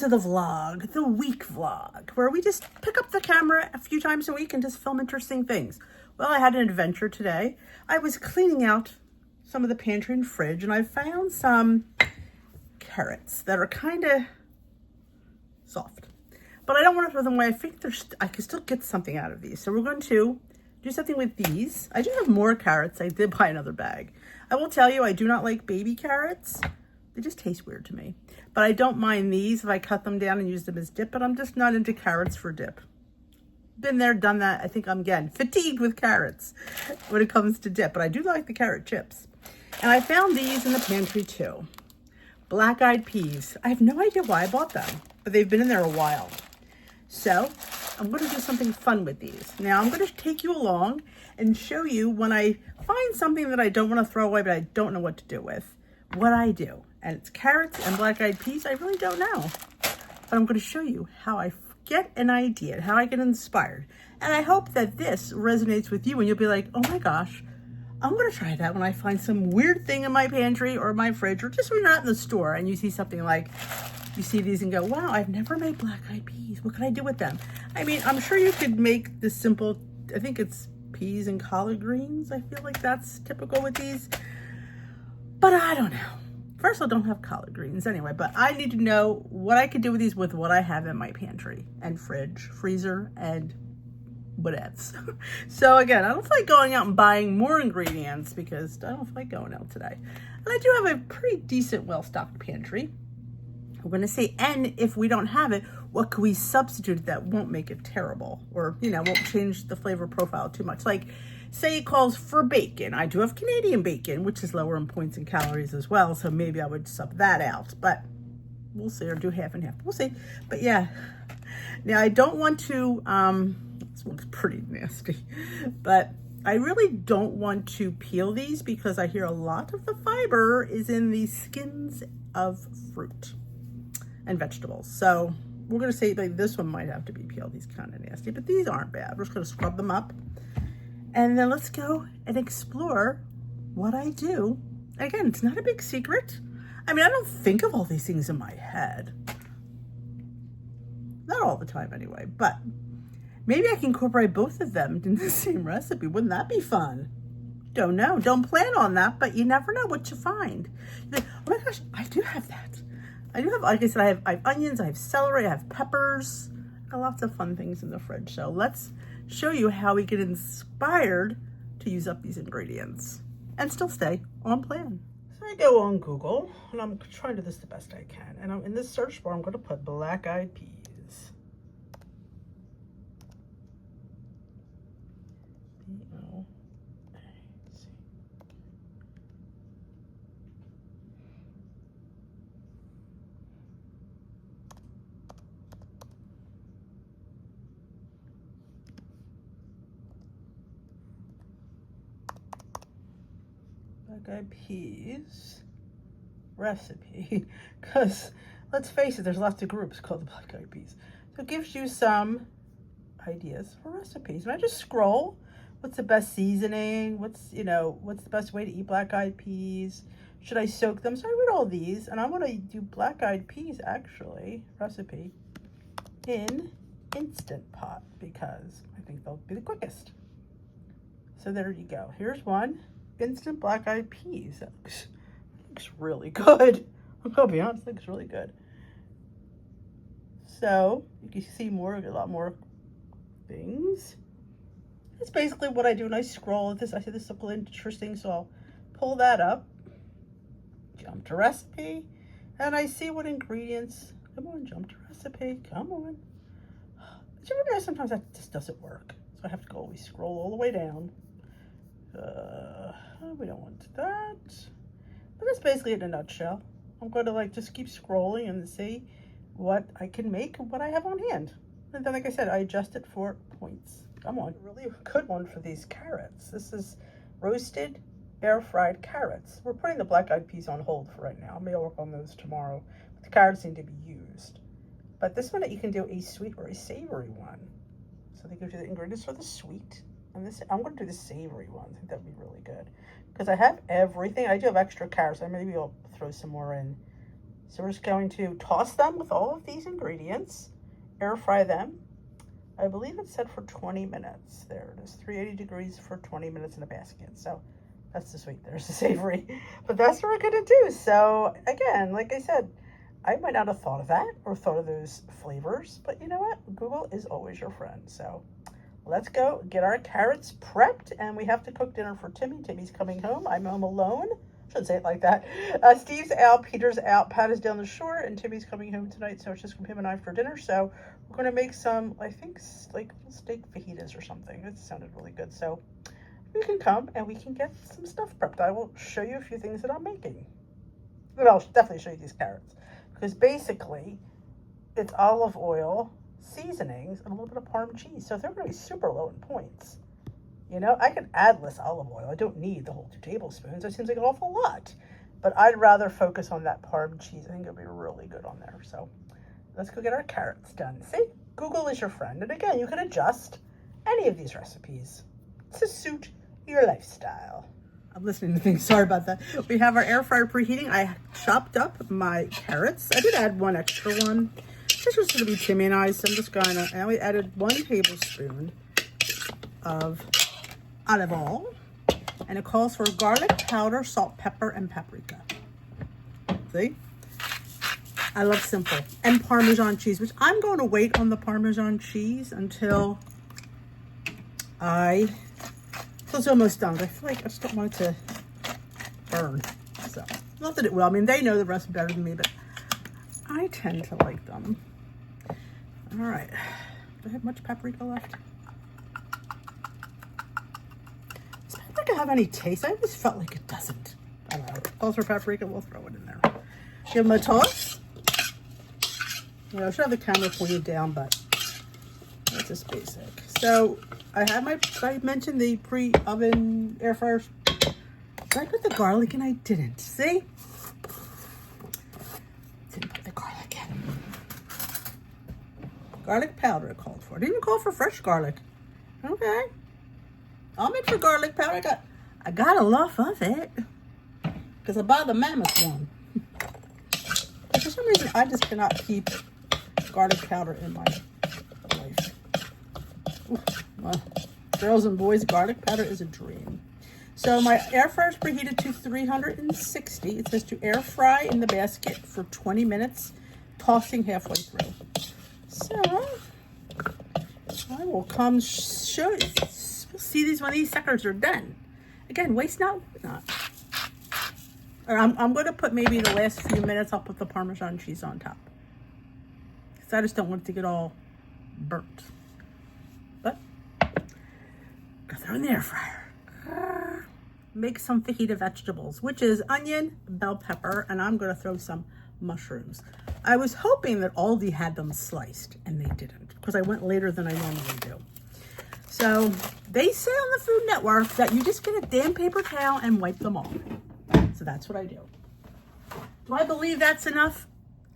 to the vlog, the week vlog, where we just pick up the camera a few times a week and just film interesting things. Well, I had an adventure today. I was cleaning out some of the pantry and fridge, and I found some carrots that are kind of soft. But I don't want to throw them away. I think I can still get something out of these. So we're going to do something with these. I do have more carrots. I did buy another bag. I will tell you, I do not like baby carrots. They just taste weird to me. But I don't mind these if I cut them down and use them as dip, but I'm just not into carrots for dip. Been there, done that. I think I'm, again, fatigued with carrots when it comes to dip, but I do like the carrot chips. And I found these in the pantry too. Black-eyed peas. I have no idea why I bought them, but they've been in there a while. So I'm going to do something fun with these. Now I'm going to take you along and show you when I find something that I don't want to throw away, but I don't know what to do with, what I do. And it's carrots and black-eyed peas. I really don't know. But I'm going to show you how I get an idea, how I get inspired. And I hope that this resonates with you and you'll be like, oh my gosh, I'm going to try that when I find some weird thing in my pantry or my fridge, or just when you're not in the store and you see something like, you see these and go, wow, I've never made black-eyed peas. What can I do with them? I mean, I'm sure you could make this simple, I think it's peas and collard greens. I feel like that's typical with these, but I don't know. First, I don't have collard greens anyway, but I need to know what I could do with these with what I have in my pantry and fridge, freezer, and whatevs. So again, I don't feel like going out and buying more ingredients because I don't feel like going out today. And I do have a pretty decent, well-stocked pantry. We're going to say, and if we don't have it, what can we substitute that won't make it terrible or, you know, won't change the flavor profile too much? Like, say it calls for bacon. I do have Canadian bacon, which is lower in points and calories as well. So maybe I would sub that out, but we'll see, or do half and half. We'll see. But yeah, now I don't want to, this looks pretty nasty, but I really don't want to peel these because I hear a lot of the fiber is in the skins of fruit and vegetables. So we're going to say like this one might have to be peeled. These kind of nasty, but these aren't bad. We're just going to scrub them up. And then let's go and explore what I do. Again, it's not a big secret. I mean, I don't think of all these things in my head. Not all the time anyway, but maybe I can incorporate both of them in the same recipe. Wouldn't that be fun? Don't know. Don't plan on that, but you never know what you find. You're like, oh my gosh, I do have that. I do have, like I said, I have onions, I have celery, I have peppers. I got lots of fun things in the fridge. So let's show you how we get inspired to use up these ingredients and still stay on plan. So I go on Google and I'm trying to do this the best I can. And I'm in this search bar, I'm going to put black-eyed peas. Black-eyed peas recipe, because let's face it, there's lots of groups called the black-eyed peas. So it gives you some ideas for recipes. And I just scroll, what's the best seasoning? What's the best way to eat black-eyed peas? Should I soak them? So I read all these, and I want to do black-eyed peas actually recipe in Instant Pot because I think they'll be the quickest. So there you go. Here's one. Instant black-eyed peas. That looks really good. I'm gonna be honest, it looks really good. So you can see a lot more things. That's basically what I do when I scroll at this. I see this looks interesting, so I'll pull that up, jump to recipe, and I see what ingredients. Come on, jump to recipe. Come on. But you ever know sometimes that just doesn't work, so I have to go always scroll all the way down. We don't want that. But that's basically in a nutshell. I'm going to just keep scrolling and see what I can make and what I have on hand. And then, like I said, I adjust it for points. Come on, really good one for these carrots. This is roasted air-fried carrots. We're putting the black-eyed peas on hold for right now. Maybe I'll work on those tomorrow. But the carrots need to be used. But this one, you can do a sweet or a savory one. So they give you the ingredients for the sweet. And this, I'm going to do the savory one. I think that would be really good. Because I have everything. I do have extra carrots. Maybe I'll throw some more in So we're just going to toss them with all of these ingredients, air fry them. I believe it said for 20 minutes. There it is, 380 degrees for 20 minutes in a basket. So that's the sweet, there's the savory. But that's what we're gonna do. So again, like I said, I might not have thought of that or thought of those flavors, but you know what? Google is always your friend. So let's go get our carrots prepped, and we have to cook dinner for Timmy. Timmy's coming home. I'm home alone. Shouldn't say it like that. Steve's out, Peter's out, Pat is down the shore, and Timmy's coming home tonight, so it's just him and I for dinner. So we're gonna make some, I think, like steak fajitas or something. It sounded really good. So you can come and we can get some stuff prepped. I will show you a few things that I'm making. But I'll definitely show you these carrots, because basically it's olive oil, seasonings, and a little bit of Parm cheese. So they're going to be super low in points. You know, I can add less olive oil. I don't need the whole 2 tablespoons. It seems like an awful lot. But I'd rather focus on that Parm cheese. I think it'll be really good on there. So let's go get our carrots done. See, Google is your friend. And again, you can adjust any of these recipes to suit your lifestyle. I'm listening to things. Sorry about that. We have our air fryer preheating. I chopped up my carrots. I did add one extra one. This was going to be Timmy and I, so I'm just going to, and we added 1 tablespoon of olive oil. And it calls for garlic powder, salt, pepper, and paprika. See? I love simple. And Parmesan cheese, which I'm going to wait on the Parmesan cheese until it's almost done. I feel like I just don't want it to burn. So, not that it will. I mean, they know the recipe better than me, but I tend to like them. All right. Do I have much paprika left? Does paprika have any taste? I always felt like it doesn't. I don't know. Calls for paprika, we'll throw it in there. Give them a toss. You know, I should have the camera pointed down, but that's just basic. So I mentioned the pre-oven air fryer. Did I put the garlic in? I didn't. See? Didn't put the garlic in. Garlic powder it called for. It didn't even call for fresh garlic. Okay. I'll make for garlic powder. I got a lot of it. Because I bought the mammoth one. For some reason, I just cannot keep garlic powder in my life. Ooh, well, girls and boys, garlic powder is a dream. So my air fryer is preheated to 360. It says to air fry in the basket for 20 minutes, tossing halfway through. So I will come show you. We'll see these when these suckers are done. Again, waste not. Or I'm going to put maybe the last few minutes, I'll put the Parmesan cheese on top. Because I just don't want it to get all burnt. But, go throw in the air fryer. Make some fajita vegetables, which is onion, bell pepper, and I'm going to throw some mushrooms. I was hoping that Aldi had them sliced, and they didn't, because I went later than I normally do. So, they say on the Food Network that you just get a damn paper towel and wipe them off. So that's what I do. Do I believe that's enough?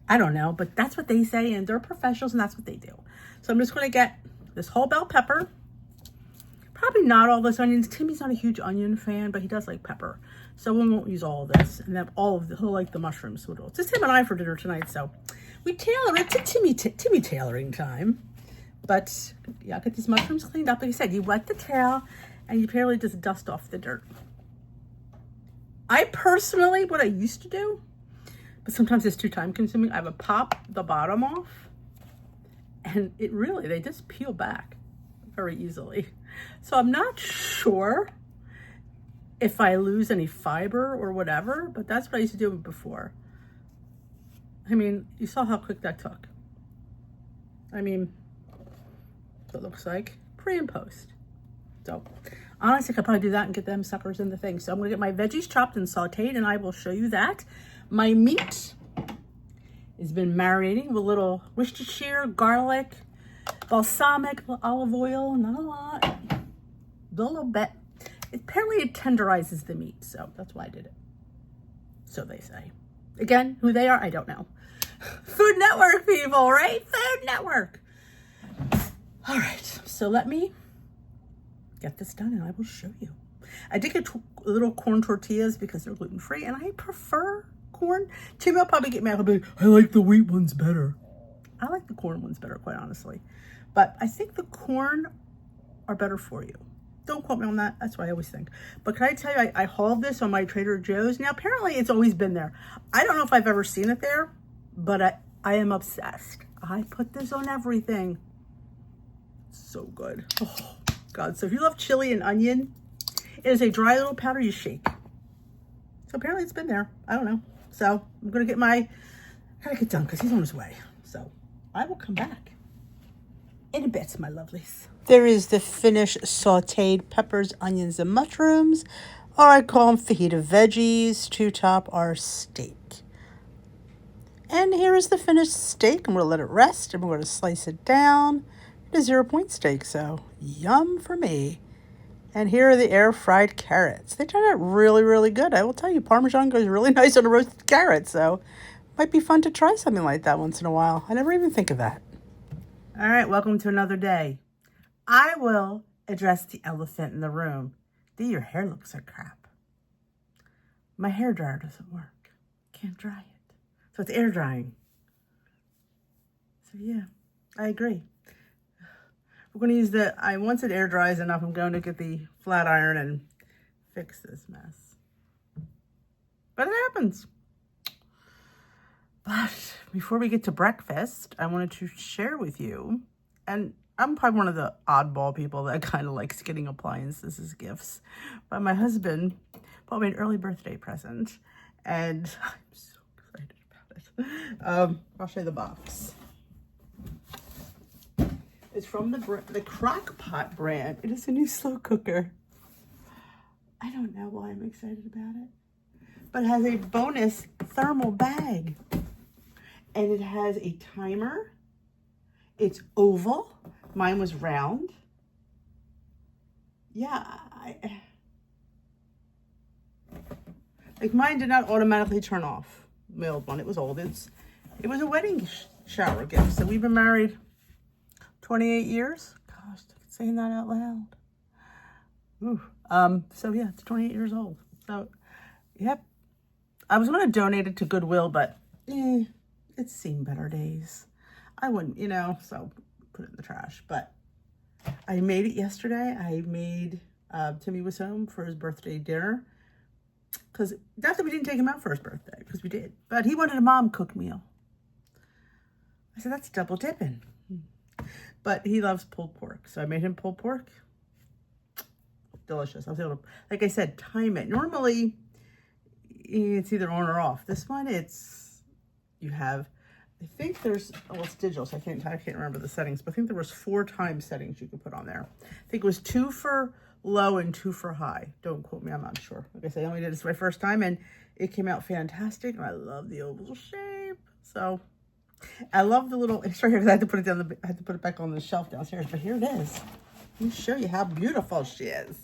I don't know, but that's what they say, and they're professionals, and that's what they do. So I'm just going to get this whole bell pepper. Probably not all those onions. Timmy's not a huge onion fan, but he does like pepper. So we won't use all of this. And then all of the, he'll like the mushrooms. So it's just him and I for dinner tonight. So we tailor it to Timmy tailoring time. But yeah, I'll get these mushrooms cleaned up. Like I said, you wet the towel, and you apparently just dust off the dirt. I personally, what I used to do, but sometimes it's too time consuming, I would pop the bottom off, and they just peel back very easily. So I'm not sure if I lose any fiber or whatever, but that's what I used to do before. I mean, you saw how quick that took. I mean, it looks like pre and post. So honestly, I could probably do that and get them suckers in the thing. So I'm gonna get my veggies chopped and sauteed, and I will show you that. My meat has been marinating with a little Worcestershire, garlic, balsamic, olive oil, not a lot, a little bit. Apparently it tenderizes the meat, so that's why I did it. So they say. Again, who they are, I don't know. Food Network people, right? Food Network. All right, so let me get this done and I will show you. I did get little corn tortillas because they're gluten-free, and I prefer corn. Timmy will probably get mad. He'll be like, I like the wheat ones better. I like the corn ones better, quite honestly. But I think the corn are better for you. Don't quote me on that. That's what I always think. But can I tell you, I hauled this on my Trader Joe's. Now, apparently it's always been there. I don't know if I've ever seen it there, but I am obsessed. I put this on everything. So good. Oh, God. So if you love chili and onion, it is a dry little powder you shake. So apparently it's been there. I don't know. So I'm going to gotta get done because he's on his way. So I will come back in a bit, my lovelies. There is the finished sauteed peppers, onions, and mushrooms, or I call them fajita veggies, to top our steak. And here is the finished steak. I'm going to let it rest, and we're going to slice it down. It is 0-point steak, so yum for me. And here are the air-fried carrots. They turned out really, really good. I will tell you, Parmesan goes really nice on a roasted carrot, so it might be fun to try something like that once in a while. I never even think of that. All right, welcome to another day. I will address the elephant in the room. Your hair looks like crap. My hair dryer doesn't work. Can't dry it. So it's air drying. So yeah, I agree. We're going to use once it air dries enough, I'm going to get the flat iron and fix this mess. But it happens. But before we get to breakfast, I wanted to share with you, and I'm probably one of the oddball people that kind of likes getting appliances as gifts. But my husband bought me an early birthday present, and I'm so excited about it. I'll show you the box. It's from the Crock-Pot brand. It is a new slow cooker. I don't know why I'm excited about it, but it has a bonus thermal bag, and it has a timer. It's oval. Mine was round. Yeah, like mine did not automatically turn off. My old one, it was old. It was a wedding shower gift. So we've been married 28 years. Gosh, saying that out loud. Ooh. So yeah, it's 28 years old. So, yep. I was going to donate it to Goodwill, but it's seen better days. I wouldn't, so put it in the trash. But I made it yesterday. I made, Timmy was home for his birthday dinner. Because, not that we didn't take him out for his birthday, because we did. But he wanted a mom-cooked meal. I said, that's double dipping. But he loves pulled pork. So I made him pulled pork. Delicious. I was able to, like I said, time it. Normally, it's either on or off. This one, you have, I think there's, it's digital, so I can't remember the settings, but I think there was 4 time settings you could put on there. I think it was 2 for low and 2 for high. Don't quote me, I'm not sure. Like I said, I only did this my first time, and it came out fantastic, and I love the oval shape. So I love the little, it's right here because I had to put it I had to put it back on the shelf downstairs, but here it is. Let me show you how beautiful she is.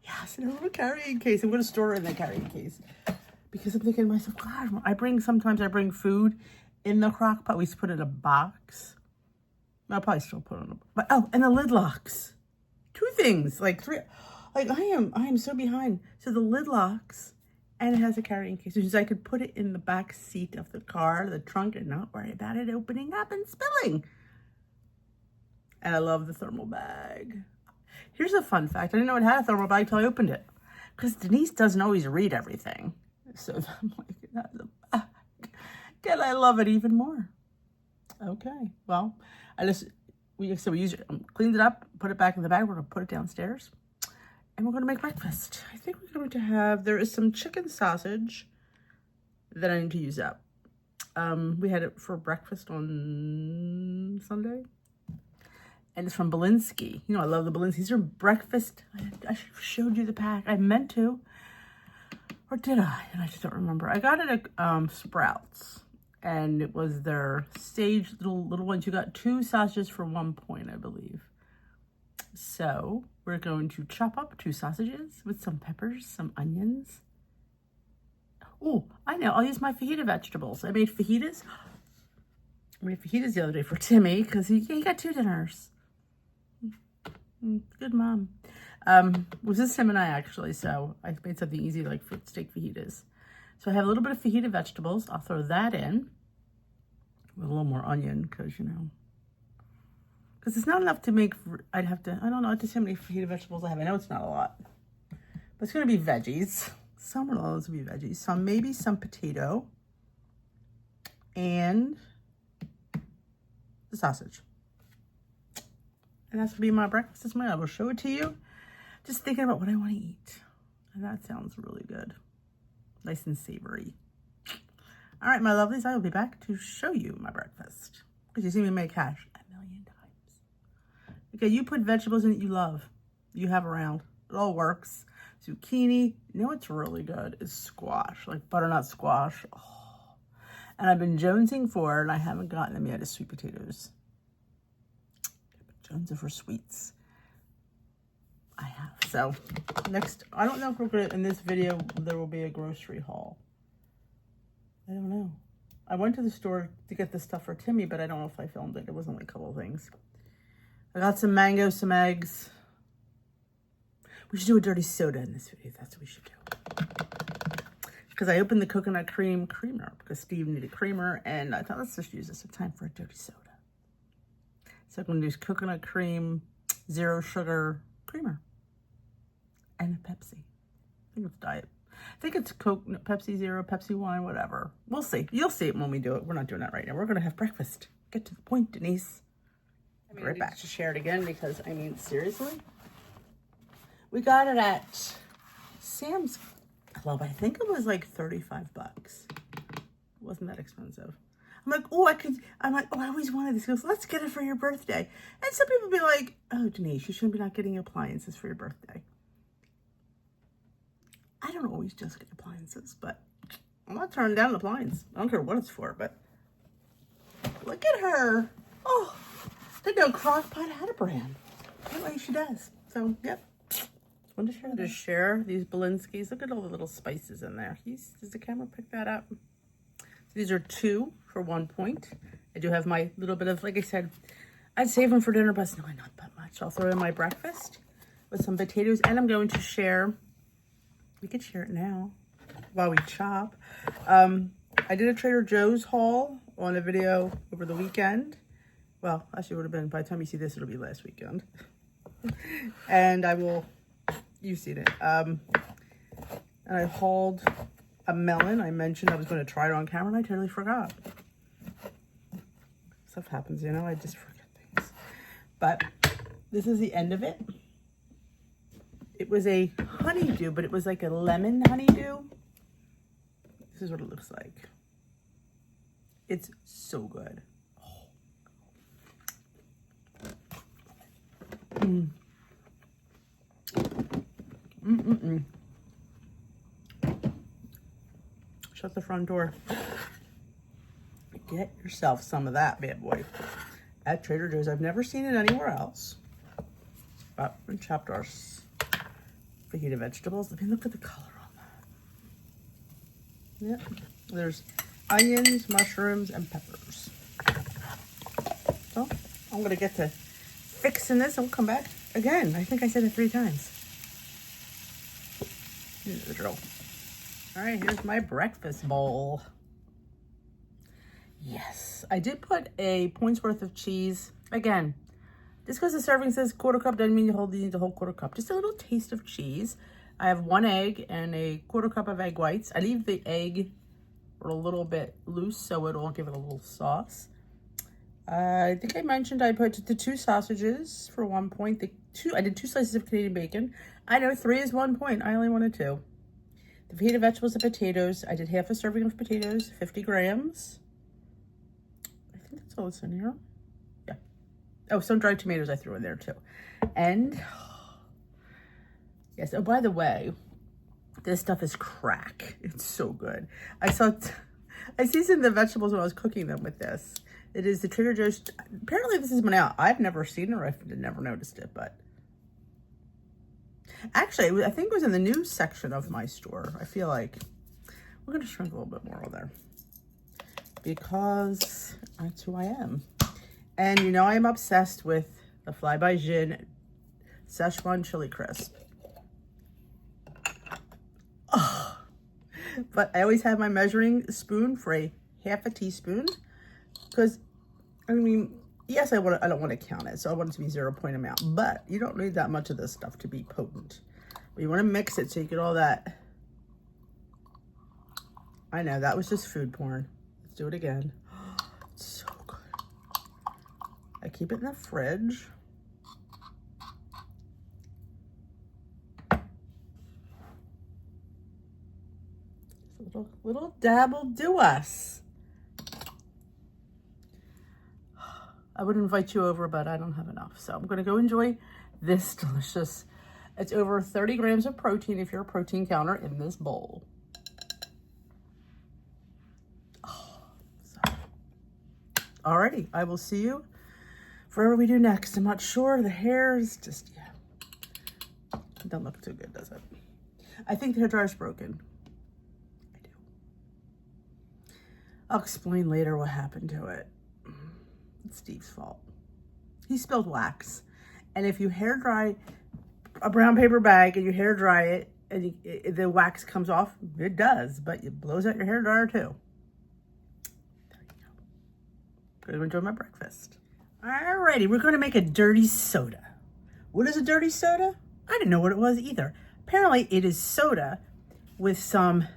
Yes, in a little carrying case. I'm going to store her in the carrying case because I'm thinking to myself, God, sometimes I bring food in the crock pot. We used to put it in a box. I'll probably still put it in and the lid locks. 2 things, like 3. Like I am so behind. So the lid locks, and it has a carrying case, which is I could put it in the back seat of the car, the trunk, and not worry about it opening up and spilling. And I love the thermal bag. Here's a fun fact. I didn't know it had a thermal bag until I opened it. Because Denise doesn't always read everything. So I'm like, it has a bag. And I love it even more. Okay. Well, we used it, cleaned it up, put it back in the bag. We're going to put it downstairs. And we're going to make breakfast. I think we're going to have, there is some chicken sausage that I need to use up. We had it for breakfast on Sunday. And it's from Belinsky. I love the Belinsky. These are breakfast. I should have showed you the pack. I meant to. Or did I? And I just don't remember. I got it at Sprouts. And it was their sage little ones. You got 2 sausages for 1 point, I believe. So we're going to chop up 2 sausages with some peppers, some onions. Oh, I know. I'll use my fajita vegetables. I made fajitas. The other day for Timmy because he got 2 dinners. Good mom. It was just him and I actually, so I made something easy like steak fajitas. So I have a little bit of fajita vegetables. I'll throw that in with a little more onion because, because it's not enough to make, I don't know, to see how many fajita vegetables I have. I know it's not a lot, but it's going to be veggies. Some of those will be veggies. Maybe some potato and the sausage. And that's going to be my breakfast this morning. I will show it to you. Just thinking about what I want to eat. And that sounds really good. Nice and savory. All right, my lovelies, I will be back to show you my breakfast. Because you see me make hash a million times. Okay, you put vegetables in that you love, you have around. It all works. Zucchini, what's really good is squash, like butternut squash. Oh. And I've been jonesing for, and I haven't gotten them yet, is sweet potatoes. Jonesing for sweets. I have. So next, I don't know if we're going to, in this video, there will be a grocery haul. I don't know. I went to the store to get the stuff for Timmy, but I don't know if I filmed it. It was only a couple of things. I got some mango, some eggs. We should do a dirty soda in this video. That's what we should do. Because I opened the coconut cream creamer because Steve needed creamer, and I thought let's just use this time for a dirty soda. So I'm going to use coconut cream, zero sugar creamer. And a Pepsi. I think it's diet. I think it's Coke, Pepsi Zero, Pepsi Wine, whatever. We'll see. You'll see it when we do it. We're not doing that right now. We're going to have breakfast. Get to the point, Denise. I'll be right back to share it again because, seriously? We got it at Sam's Club. I think it was like 35 bucks. It wasn't that expensive. I'm like, oh, I always wanted this. He goes, let's get it for your birthday. And some people be like, oh, Denise, you shouldn't be not getting appliances for your birthday. I don't always just get appliances, but I'm not turning down the appliance. I don't care what it's for, but look at her. Oh, didn't know Crock-Pot had a brand. Apparently she does. So, yep. Just wanted to share these Balinskis. Look at all the little spices in there. Does the camera pick that up? These are 2 for 1 point. I do have my little bit of, like I said, I'd save them for dinner, but no, not that much. I'll throw in my breakfast with some potatoes, and I'm going to share. We could share it now while we chop. I did a Trader Joe's haul on a video over the weekend. Well, actually it would have been, by the time you see this, it'll be last weekend. And you've seen it. And I hauled a melon. I mentioned I was going to try it on camera, and I totally forgot. Stuff happens, I just forget things. But this is the end of it. It was a honeydew, but it was like a lemon honeydew. This is what it looks like. It's so good. Shut the front door. Get yourself some of that bad boy at Trader Joe's. I've never seen it anywhere else. But we chopped our fajita vegetables. Look at the color on that. Yep. There's onions, mushrooms, and peppers. So I'm gonna get to fixing this, and we'll come back again. I think I said it 3 times. You know the drill. All right, here's my breakfast bowl. Yes, I did put a point's worth of cheese. Again, just because the serving says 1/4 cup doesn't mean you need the whole 1/4 cup. Just a little taste of cheese. I have 1 egg and a 1/4 cup of egg whites. I leave the egg a little bit loose so it'll give it a little sauce. I think I mentioned I put the 2 sausages for 1 point. I did 2 slices of Canadian bacon. I know 3 is 1 point. I only wanted 2. The fajita vegetables and potatoes. I did half a serving of potatoes, 50 grams. I think that's all that's in here. Yeah. Oh, some dried tomatoes I threw in there too. And yes. Oh, by the way, this stuff is crack. It's so good. I seasoned the vegetables when I was cooking them with this. It is the Trader Joe's. Apparently this has been out. I've never seen it, or I've never noticed it, but actually, I think it was in the news section of my store. I feel like we're going to shrink a little bit more over there because that's who I am. And I am obsessed with the Fly by Jin Szechuan Chili Crisp. Oh, But I always have my measuring spoon for a half a teaspoon because, I mean, yes, I don't want to count it, so I want it to be 0 point amount, but you don't need that much of this stuff to be potent. But you want to mix it so you get all that. I know, that was just food porn. Let's do it again. It's so good. I keep it in the fridge. Little dab will do us. I would invite you over, but I don't have enough. So I'm going to go enjoy this delicious. It's over 30 grams of protein if you're a protein counter in this bowl. Oh, so. Alrighty, I will see you for whatever we do next. I'm not sure. The hair is just, yeah. It doesn't look too good, does it? I think the hair dryer's broken. I do. I'll explain later what happened to it. It's Steve's fault. He spilled wax. And if you hair dry a brown paper bag and you hair dry it and the wax comes off, it does, but it blows out your hair dryer too. There you go. Going to enjoy my breakfast. Alrighty, we're going to make a dirty soda. What is a dirty soda? I didn't know what it was either. Apparently it is soda with some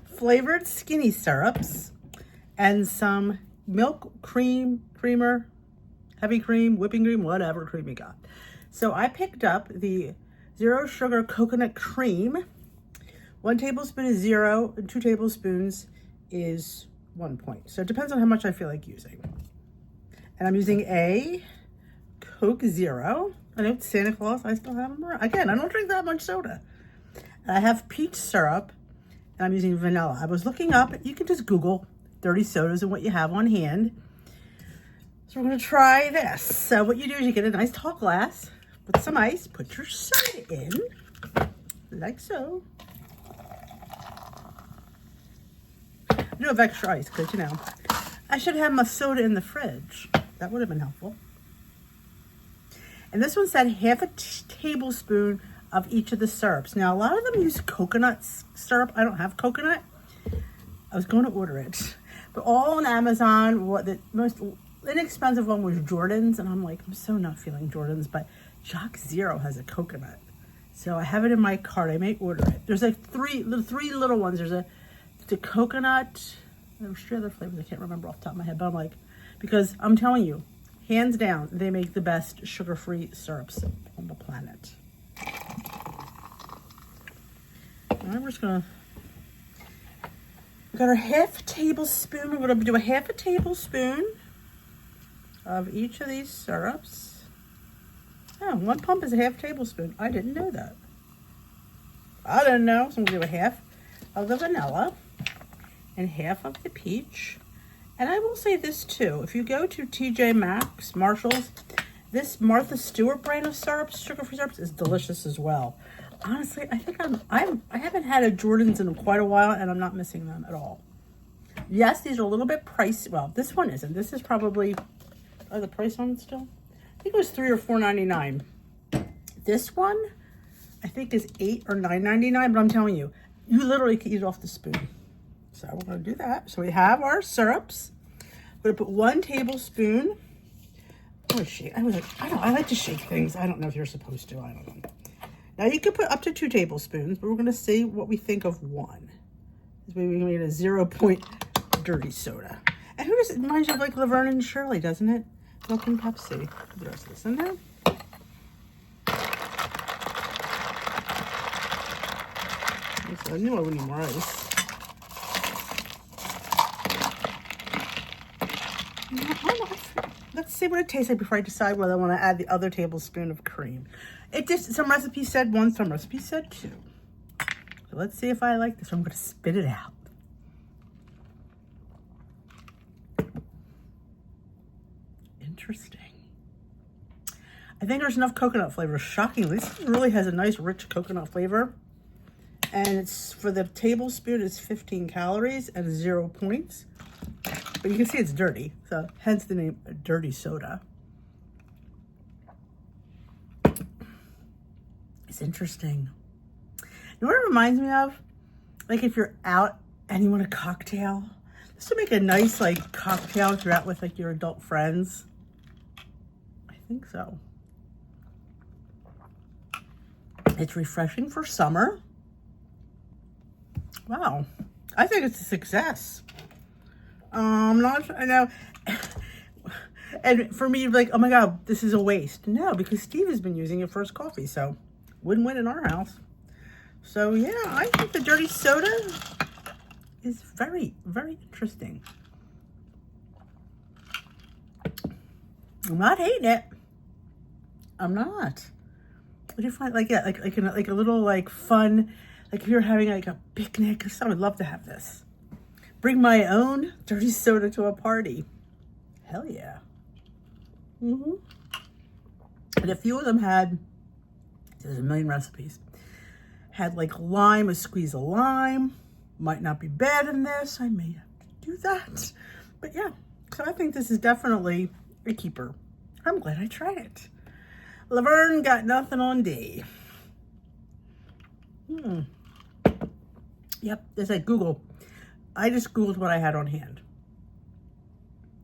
flavored skinny syrups and some milk, creamer, heavy cream, whipping cream, whatever cream you got. So I picked up the 0 sugar coconut cream. 1 tablespoon is 0, and 2 tablespoons is 1 point. So it depends on how much I feel like using. And I'm using a Coke Zero. I know it's Santa Claus, I still have them around. Again, I don't drink that much soda. And I have peach syrup, and I'm using vanilla. I was looking up, you can just Google dirty sodas and what you have on hand. So we're going to try this. So what you do is you get a nice tall glass with some ice, put your soda in, like so. I do have extra ice because, you know, I should have my soda in the fridge. That would have been helpful. And this one said half a tablespoon of each of the syrups. Now, a lot of them use coconut syrup. I don't have coconut. I was going to order it. But all on Amazon, what the most inexpensive one was Jordan's. And I'm like, I'm so not feeling Jordan's. But Jock Zero has a coconut. So I have it in my cart. I may order it. There's like three little ones. There's the coconut. There's 3 other flavors I can't remember off the top of my head. But I'm like, because I'm telling you, hands down, they make the best sugar-free syrups on the planet. And we're just gonna, we got our half tablespoon. We're gonna do a half a tablespoon of each of these syrups. Oh, 1 pump is a half tablespoon. I didn't know that. I didn't know. So I'm gonna do a half of the vanilla and half of the peach. And I will say this too, if you go to TJ Maxx, Marshall's, this Martha Stewart brand of syrups, sugar-free syrups, is delicious as well. Honestly, I think I haven't had a Jordan's in quite a while, and I'm not missing them at all. Yes, these are a little bit pricey. Well, this one isn't. This is probably, the price on it still? I think it was $3 or $4.99. This one, I think is $8 or $9.99, but I'm telling you, you literally can eat it off the spoon. So we're going to do that. So we have our syrups. We're going to put 1 tablespoon. I like to shake things. I don't know if you're supposed to. I don't know. Now you can put up to 2 tablespoons, but we're going to see what we think of 1. This way we're going to get a 0 point dirty soda. And who does it reminds you of, like Laverne and Shirley, doesn't it? Milk and Pepsi. Put the rest of this in there. So I knew I would need more ice. Let's see what it tastes like before I decide whether I want to add the other tablespoon of cream. It just, some recipes said 1, some recipes said 2. So let's see if I like this. I'm going to spit it out. Interesting. I think there's enough coconut flavor. Shockingly, this really has a nice rich coconut flavor. And it's, for the tablespoon, it's 15 calories and 0 points. But you can see it's dirty, so hence the name dirty soda. It's interesting. You know what it reminds me of? like if you're out and you want a cocktail, this would make a nice like cocktail if you're out with like your adult friends. I think so. It's refreshing for summer. Wow, I think it's a success. I know. And for me, like, oh my God, this is a waste. No, because Steve has been using it for his coffee, so win-win in our house. So yeah, I think the dirty soda is very, very interesting. I'm not hating it. I'm not. What do you find? Like, yeah, like a little like fun, like if you're having like a picnic, I would love to have this. Bring my own dirty soda to a party. Hell yeah. And a few of them had, there's a million recipes, had like lime, a squeeze of lime. Might not be bad in this. I may have to do that. But yeah, so I think this is definitely a keeper. I'm glad I tried it. Laverne got nothing on D. Yep, they said Google. I just Googled what I had on hand.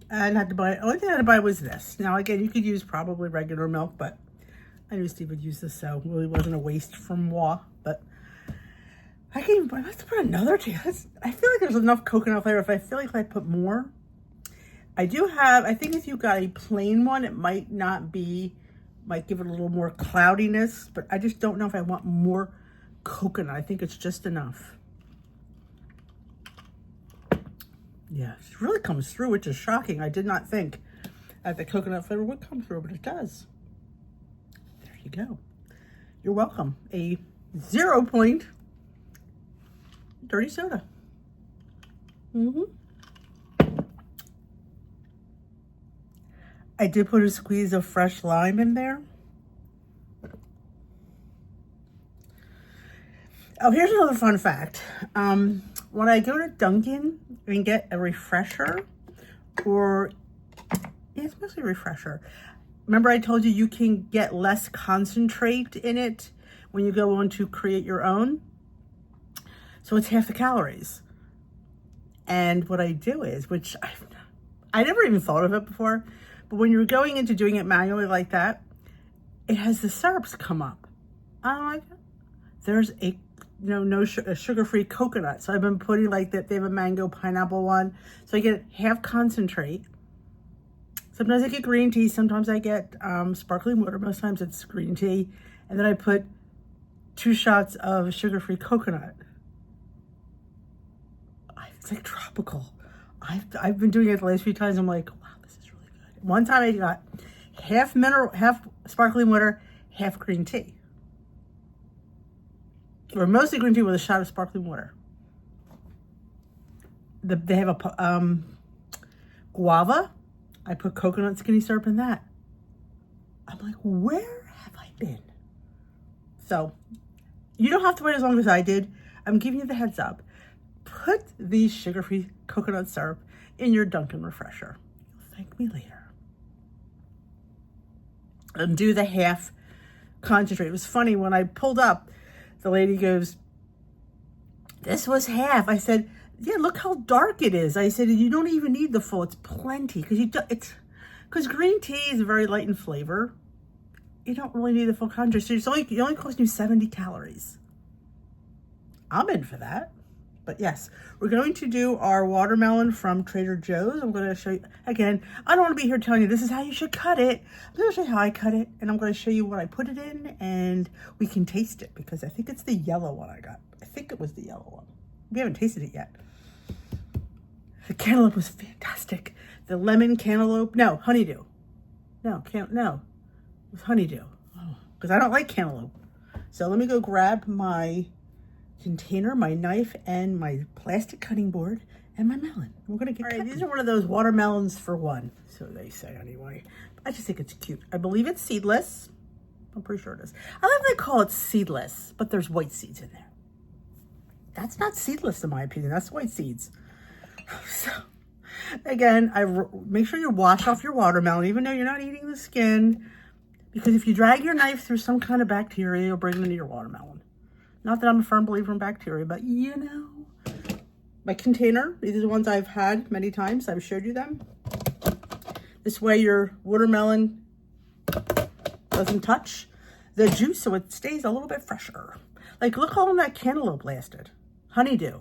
And had to buy, only thing I had to buy was this. Now again, you could use probably regular milk, but I knew Steve would use this, so it really wasn't a waste from moi. But I can even, let's put another tea. I feel like there's enough coconut flavor. If I feel like if I put more, I do have, I think if you got a plain one, it might not be, might give it a little more cloudiness, but I just don't know if I want more coconut. I think it's just enough. Yeah, it really comes through, which is shocking. I did not think that the coconut flavor would come through, but it does. There you go. You're welcome. A 0 point dirty soda. I did put a squeeze of fresh lime in there. Oh, here's another fun fact. When I go to Dunkin' and get a refresher, or yeah, it's mostly a refresher. Remember I told you you can get less concentrate in it when you go on to create your own? So it's half the calories. And what I do is, which I never even thought of it before, but when you're going into doing it manually like that, it has the syrups come up. I'm like, there's a sugar-free coconut. So I've been putting like that. They have a mango pineapple one. So I get half concentrate. Sometimes I get green tea. Sometimes I get sparkling water. Most times it's green tea. And then I put 2 shots of sugar-free coconut. It's like tropical. I've been doing it the last few times. I'm like, wow, this is really good. One time I got half sparkling water, half green tea. Or mostly green tea with a shot of sparkling water. They have a guava. I put coconut skinny syrup in that. I'm like, where have I been? So you don't have to wait as long as I did. I'm giving you the heads up. Put the sugar-free coconut syrup in your Dunkin' refresher. You'll thank me later. And do the half concentrate. It was funny when I pulled up, the lady goes, this was half. I said, yeah, look how dark it is. I said, you don't even need the full. It's plenty because green tea is very light in flavor. You don't really need the full concentrate. So it only costs you 70 calories. I'm in for that. But yes, we're going to do our watermelon from Trader Joe's. I'm going to show you, again, I don't want to be here telling you this is how you should cut it. I'm going to show you how I cut it, and I'm going to show you what I put it in, and we can taste it, because I think it's the yellow one I got. I think it was the yellow one. We haven't tasted it yet. The cantaloupe was fantastic. The lemon cantaloupe, no, honeydew. No, it was honeydew. Because I don't like cantaloupe. So let me go grab my container, my knife, and my plastic cutting board, and my melon. We're gonna get all right. These are one of those watermelons for one, so they say anyway. I just think it's cute. I believe it's seedless. I'm pretty sure it is. I love they call it seedless, but there's white seeds in there. That's not seedless in my opinion. That's white seeds. So again, make sure you wash off your watermelon, even though you're not eating the skin, because if you drag your knife through some kind of bacteria, you'll bring it into your watermelon. Not that I'm a firm believer in bacteria, but you know. My container, these are the ones I've had many times. I've showed you them. This way your watermelon doesn't touch the juice, so it stays a little bit fresher. Like, look how long that cantaloupe lasted. Honeydew.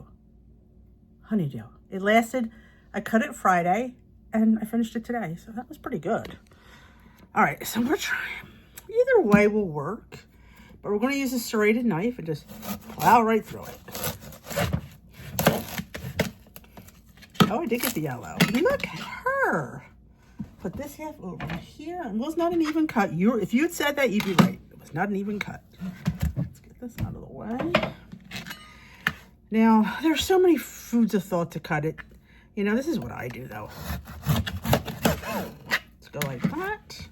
Honeydew. It lasted, I cut it Friday, and I finished it today, so that was pretty good. All right, so I'm gonna try. Either way will work, but we're gonna use a serrated knife and just plow right through it. Oh, I did get the yellow. Look at her. Put this half over here. It was not an even cut. If you had said that, you'd be right. It was not an even cut. Let's get this out of the way. Now, there's so many foods of thought to cut it. You know, this is what I do, though. Let's go like that.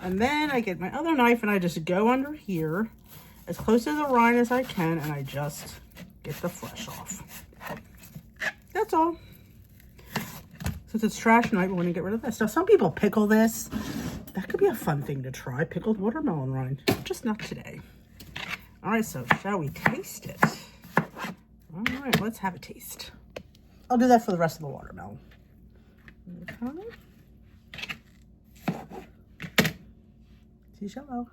And then I get my other knife, and I just go under here as close to the rind as I can, and I just get the flesh off. That's all. Since it's trash night, we're going to get rid of this. Now, some people pickle this. That could be a fun thing to try, pickled watermelon rind. Just not today. All right, so shall we taste it? All right, let's have a taste. I'll do that for the rest of the watermelon. Okay. She's yellow.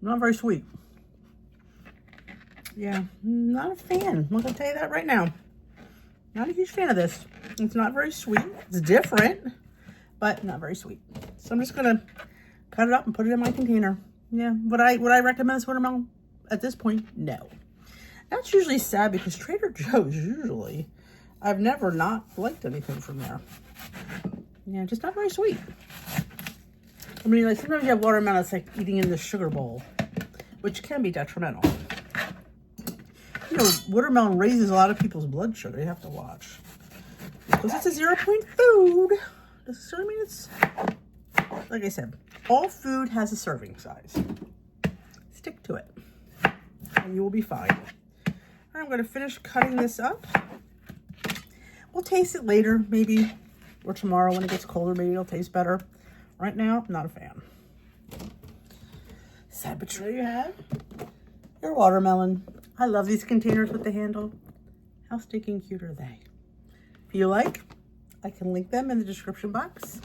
Not very sweet. Yeah, not a fan. I'm going to tell you that right now. Not a huge fan of this. It's not very sweet. It's different, but not very sweet. So I'm just going to cut it up and put it in my container. Yeah, would I recommend this watermelon at this point? No. That's usually sad because Trader Joe's usually, I've never not liked anything from there. Yeah, just not very sweet. I mean, like sometimes you have watermelon, it's like eating in the sugar bowl, which can be detrimental. You know, watermelon raises a lot of people's blood sugar. You have to watch. Because it's a 0-point food, doesn't mean it's, like I said, all food has a serving size. Stick to it, and you will be fine. All right, I'm going to finish cutting this up. We'll taste it later, maybe, or tomorrow when it gets colder. Maybe it'll taste better. Right now, not a fan. Sad but true, you have your watermelon. I love these containers with the handle. How stinking cute are they? If you like, I can link them in the description box.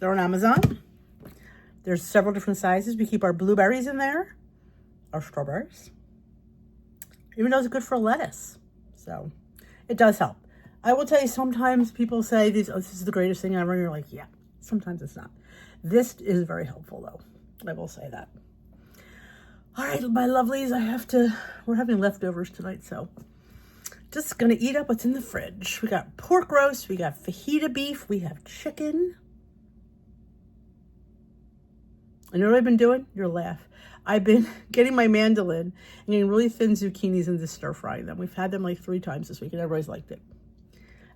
They're on Amazon. There's several different sizes. We keep our blueberries in there, our strawberries. Even though it's good for lettuce. So it does help. I will tell you, sometimes people say this is the greatest thing ever. And you're like, yeah, sometimes it's not. This is very helpful though. I will say that. All right, my lovelies, we're having leftovers tonight, so just gonna eat up what's in the fridge. We got pork roast, we got fajita beef, we have chicken. You know what I've been doing? You'll laugh. I've been getting my mandolin and getting really thin zucchinis and just stir frying them. We've had them like 3 times this week and everybody's liked it.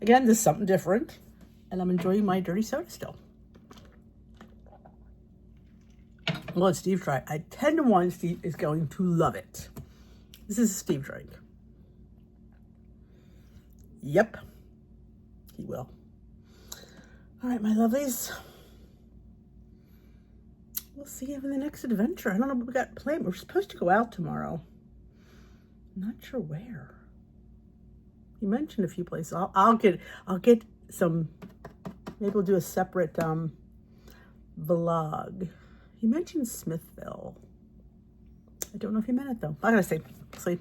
Again, this is something different, and I'm enjoying my dirty soda still. I'll let Steve try. I 10-to-1 Steve is going to love it. This is a Steve drink. Yep, he will. All right, my lovelies. We'll see you in the next adventure. I don't know what we got planned. We're supposed to go out tomorrow. I'm not sure where. You mentioned a few places. I'll get some. Maybe we'll do a separate vlog. He mentioned Smithville. I don't know if he meant it though. I gotta say, see.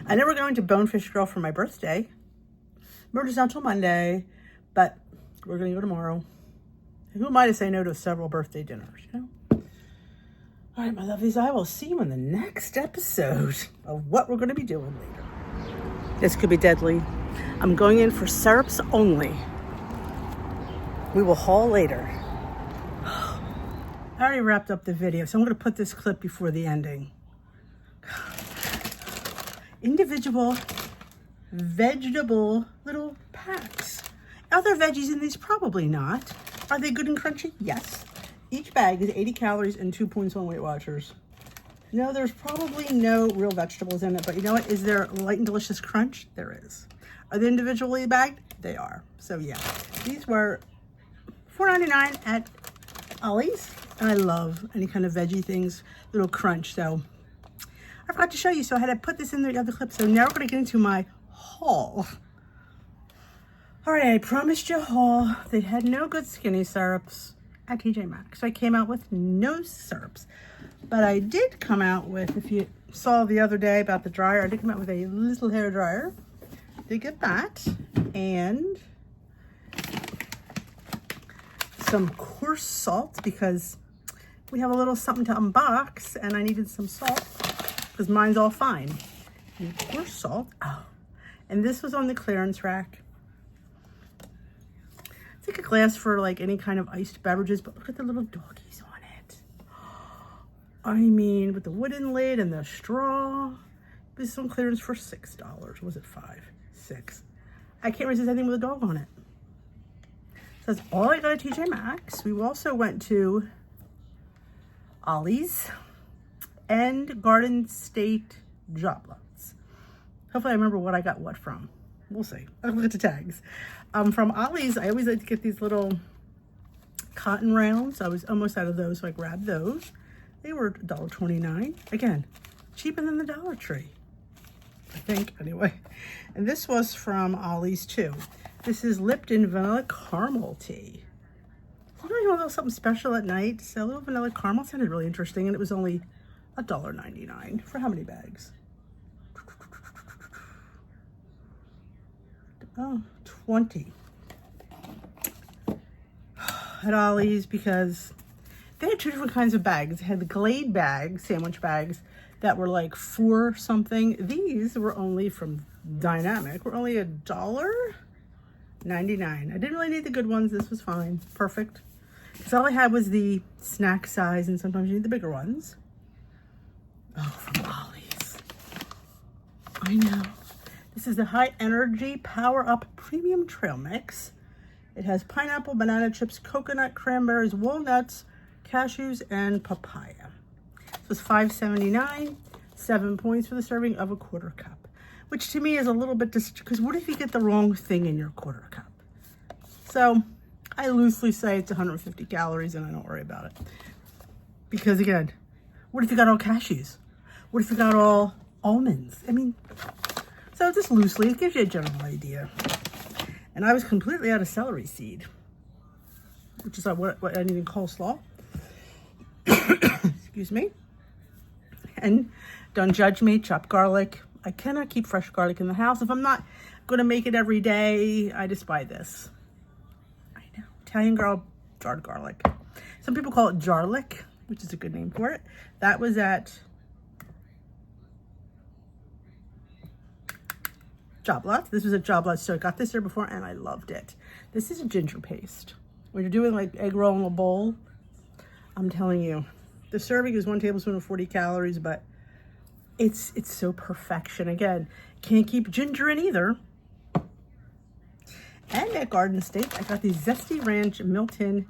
I know we're going to Bonefish Grill for my birthday. Murder's not till Monday, but we're gonna go tomorrow. Who am I to say no to several birthday dinners, you know? All right, my lovelies, I will see you in the next episode of what we're gonna be doing later. This could be deadly. I'm going in for syrups only. We will haul later. I already wrapped up the video, so I'm going to put this clip before the ending. Individual vegetable little packs. Are there veggies in these? Probably not. Are they good and crunchy? Yes. Each bag is 80 calories and 2 points on Weight Watchers. No, there's probably no real vegetables in it, but you know what? Is there light and delicious crunch? There is. Are they individually bagged? They are. So yeah, these were $4.99 at Ollie's. And I love any kind of veggie things, little crunch. So I forgot to show you, so I had to put this in the other clip. So now we're going to get into my haul. All right, I promised you a haul. They had no good skinny syrups at TJ Maxx. So I came out with no syrups. But I did come out with, if you saw the other day about the dryer, I did come out with a little hair dryer. Did get that. And some coarse salt, because we have a little something to unbox and I needed some salt because mine's all fine. And coarse salt. Oh, and this was on the clearance rack. It's like a glass for like any kind of iced beverages, but look at the little doggies on it. I mean, with the wooden lid and the straw. This is on clearance for $6. Was it $5? $6. I can't resist anything with a dog on it. So that's all I got at TJ Maxx. We also went to Ollie's and Garden State Job Lots. Hopefully I remember what I got what from. We'll see. I'll look at the tags. From Ollie's, I always like to get these little cotton rounds. I was almost out of those, so I grabbed those. They were $1.29. Again, cheaper than the Dollar Tree, I think, anyway. And this was from Ollie's too. This is Lipton Vanilla Caramel Tea. I don't want a little something special at night. So a little vanilla caramel sounded really interesting, and it was only $1.99 for how many bags? Oh, 20 at Ollie's, because they had two different kinds of bags. They had the Glade bags, sandwich bags, that were like $4 something. These were only from Dynamic, were only $1.99. I didn't really need the good ones. This was fine, perfect. Because all I had was the snack size, and sometimes you need the bigger ones. Oh, from Ollie's. I know. This is the High Energy Power Up Premium Trail Mix. It has pineapple, banana chips, coconut, cranberries, walnuts, cashews, and papaya. So it's $5.79, 7 points for the serving of a quarter cup, which to me is a little bit, because what if you get the wrong thing in your quarter cup? So I loosely say it's 150 calories and I don't worry about it. Because again, what if you got all cashews? What if you got all almonds? I mean, so just loosely, it gives you a general idea. And I was completely out of celery seed, which is what I need in coleslaw. Excuse me. And don't judge me, chopped garlic. I cannot keep fresh garlic in the house. If I'm not going to make it every day, I just buy this. I know. Italian girl, jarred garlic. Some people call it jarlic, which is a good name for it. That was at Job Lots. This was at Job Lots, so I got this here before and I loved it. This is a ginger paste. When you're doing like egg roll in a bowl, I'm telling you, the serving is 1 tablespoon of 40 calories, but it's so perfection. Again, can't keep ginger in either. And at Garden State, I got these Zesty Ranch Milton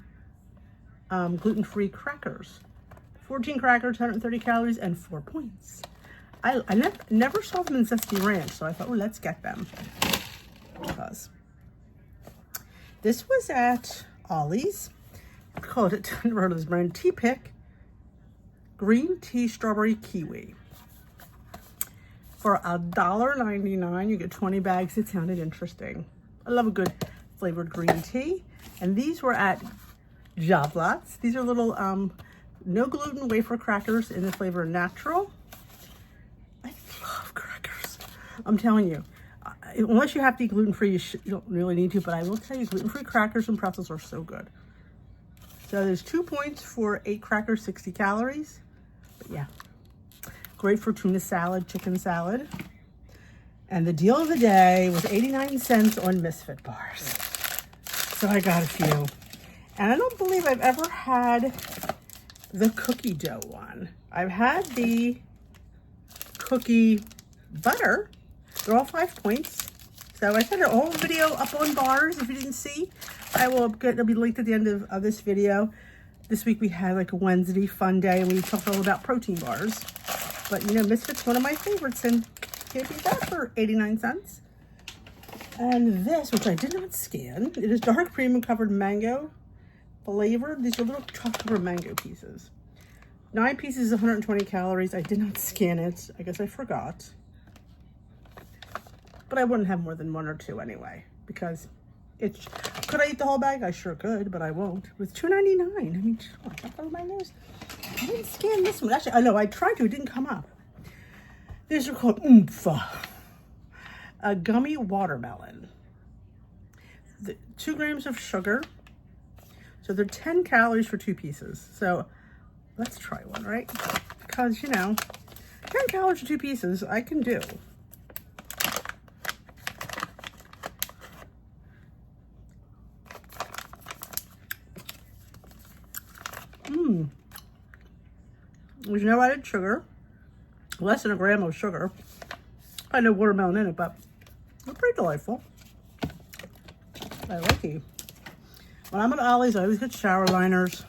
gluten-free crackers. 14 crackers, 130 calories, and 4 points. I never saw them in Zesty Ranch, so I thought, well, let's get them. Because this was at Ollie's. I called it, I never heard of this brand, Tea Pick Green Tea Strawberry Kiwi. For $1.99, you get 20 bags. It sounded interesting. I love a good flavored green tea. And these were at Job Lots. These are little no gluten wafer crackers in the flavor natural. I love crackers. I'm telling you, unless you have to eat gluten-free, you don't really need to, but I will tell you, gluten-free crackers and pretzels are so good. So there's 2 points for 8 crackers, 60 calories. But yeah, great for tuna salad, chicken salad. And the deal of the day was 89 cents on Misfit bars. So I got a few. And I don't believe I've ever had the cookie dough one. I've had the cookie butter. They're all 5 points. So I set a whole video up on bars. If you didn't see, it'll be linked at the end of this video. This week we had like a Wednesday fun day and we talked all about protein bars. But you know, Misfit's one of my favorites and can't beat that for 89 cents. And this, which I did not scan, it is dark cream and covered mango flavored. These are little chocolate mango pieces. 9 pieces, 120 calories. I did not scan it. I guess I forgot. But I wouldn't have more than 1 or 2 anyway, because it's, could I eat the whole bag? I sure could, but I won't. It was $2.99. I mean, chocolate mangoes. I didn't scan this one. Actually, I know I tried to. It didn't come up. These are called Oomph. A gummy watermelon. 2 grams of sugar. So they're 10 calories for 2 pieces. So let's try one, right? Because, you know, 10 calories for 2 pieces, I can do. There's no added sugar. Less than a gram of sugar. I know watermelon in it, but they're pretty delightful. I like it. When I'm at Ollie's, I always get shower liners,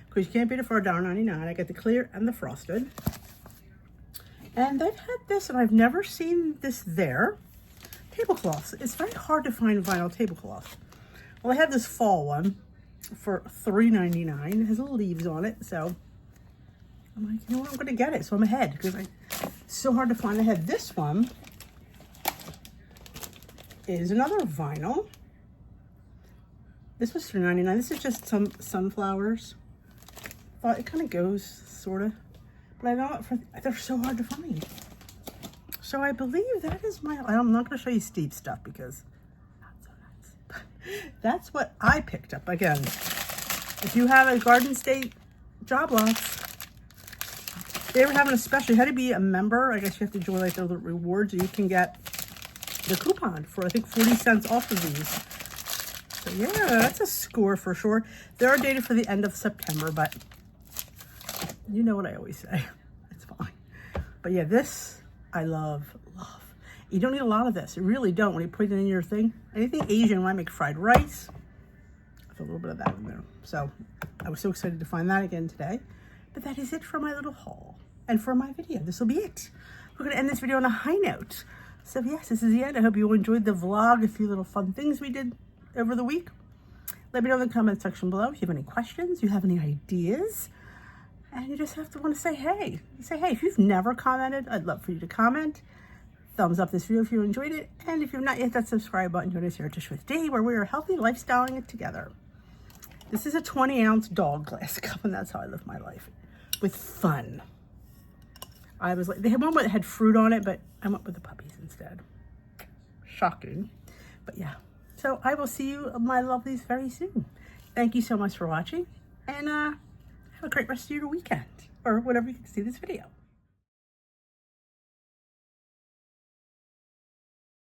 because you can't beat it for $1.99. I get the clear and the frosted. And they've had this, and I've never seen this there. Tablecloths. It's very hard to find vinyl tablecloths. Well, I have this fall one for $3.99. It has little leaves on it, so I'm like, you know what, I'm going to get it. So I'm ahead, because it's so hard to find. I had this one. Is another vinyl. This was $3.99. This is just some sunflowers. Thought it kind of goes, sort of. But I know they're so hard to find. So I believe that is I'm not going to show you Steve's stuff because not so nice. But that's what I picked up. Again, if you have a Garden State job loss, they were having a special. You had to be a member. I guess you have to join like the rewards, or you can get the coupon for, I think, 40 cents off of these. So yeah, that's a score for sure. They are dated for the end of September, but you know what I always say. It's fine. But yeah, this I love. You don't need a lot of this. You really don't when you put it in your thing. Anything Asian, when I make fried rice, I put a little bit of that in there. So I was so excited to find that again today. But that is it for my little haul and for my video. This will be it. We're going to end this video on a high note. So yes, this is the end. I hope you all enjoyed the vlog, a few little fun things we did over the week. Let me know in the comment section below if you have any questions, you have any ideas, and you just have to want to say hey. Say hey. If you've never commented, I'd love for you to comment. Thumbs up this video if you enjoyed it, and if you've not yet hit that subscribe button, join us here at Dish with Dee, where we are healthy lifestyling it together. This is a 20-ounce dog glass cup, and that's how I live my life, with fun. I was like, they had one that had fruit on it, but I went with the puppies instead. Shocking. But yeah. So I will see you, my lovelies, very soon. Thank you so much for watching, and have a great rest of your weekend, or whenever you can see this video.